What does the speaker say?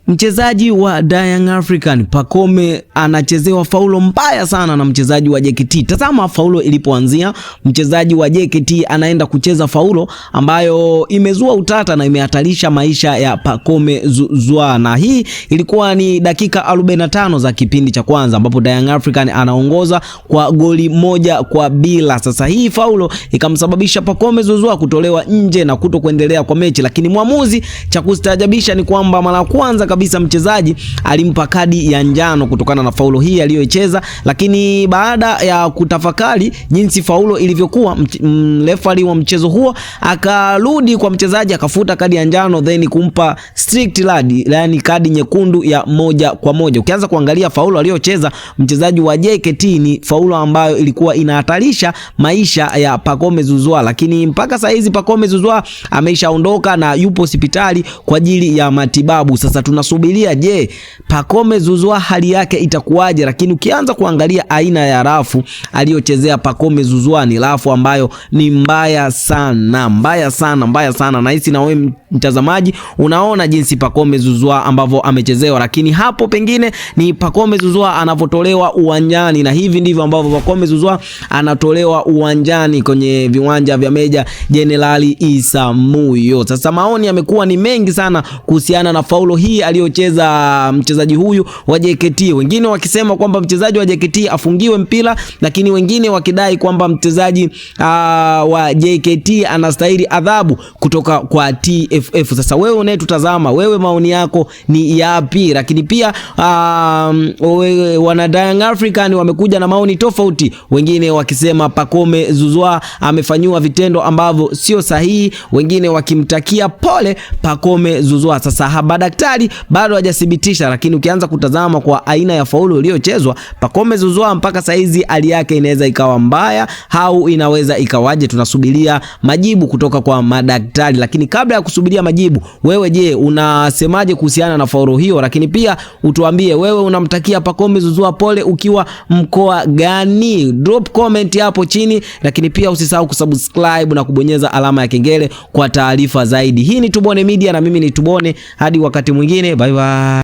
Mchezaji wa Young African Pacome anachezewa faulo mbaya sana na mchezaji wa JKT. Tazama faulo ilipoanzia. Mchezaji wa JKT anaenda kucheza faulo ambayo imezua utata na imehatarisha maisha ya Pacome Zouzoua, na hii ilikuwa ni dakika 45 za kipindi cha kwanza ambapo Young African anaongoza kwa goli 1-0. Sasa hii faulo ikamsababisha Pacome Zouzoua kutolewa nje na kutokuendelea kwa mechi, lakini mwamuzi, cha kustaajabisha ni kwamba mara kwanza kabisa mchezaji alimpa kadi ya njano kutokana na faulo hii aliyoicheza, lakini baada ya kutafakari jinsi faulo ilivyokuwa, referee wa mchezo huo akarudi kwa mchezaji akafuta kadi ya njano then kumpa strict red, yani kadi nyekundu ya 1-1. Ukianza kuangalia faulo aliyocheza mchezaji wa JKT ni faulo ambayo ilikuwa inahatarisha maisha ya Pacome Zouzoua, lakini mpaka saa hizi Pacome Zouzoua ameshaondoka na yupo hospitali kwa ajili ya matibabu. Sasa tunasubiria, je, Pacome Zouzoua hali yake itakuwaje? Lakini ukianza kuangalia aina ya rafu aliyochezea Pacome Zouzoua ni rafu ambayo ni mbaya sana. Na hisi na wewe mtazamaji unaona jinsi Pacome Zouzoua ambavyo amechezewa, lakini hapo pengine ni Pacome Zouzoua anavotolewa uwanjani, na hivi ndivyo ambavyo Pacome Zouzoua anatolewa uwanjani kwenye viwanja vya Meja Jenerali Isamuhyo. Sasa maoni yamekuwa ni mengi sana kuhusiana na faulo hii aliyocheza mchezaji huyu wa JKT, wengine wakisema kwamba mchezaji wa JKT afungiwe mpira, lakini wengine wakidai kwamba mchezaji wa JKT anastahili adhabu kutoka kwa TFF. Sasa wewe unayetutazama, wewe maoni yako ni yapi? Lakini pia wana Young African wamekuja na maoni tofauti, wengine wakisema Pacome Zouzoua amefanywa vitendo ambavyo sio sahihi, wengine wakimtakia pole Pacome Zouzoua. Sasa daktari bado hajathibitisha, lakini ukianza kutazama kwa aina ya faulo iliyochezwa Pacome Zouzoua mpaka saizi hali yake inaweza ikawa mbaya au inaweza ikawaje. Tunasubiria majibu kutoka kwa madaktari, lakini kabla ya kusubiria majibu, wewe je, unasemaje kuhusiana na faulo hiyo? Lakini pia utuambie wewe unamtakia Pacome Zouzoua pole ukiwa mkoa gani? Drop comment hapo chini, lakini pia usisahau kusubscribe na kubonyeza alama ya kengele kwa taarifa zaidi. Hii ni Tubone Media na mimi ni Tubone, hadi wakati mwingine, bye bye.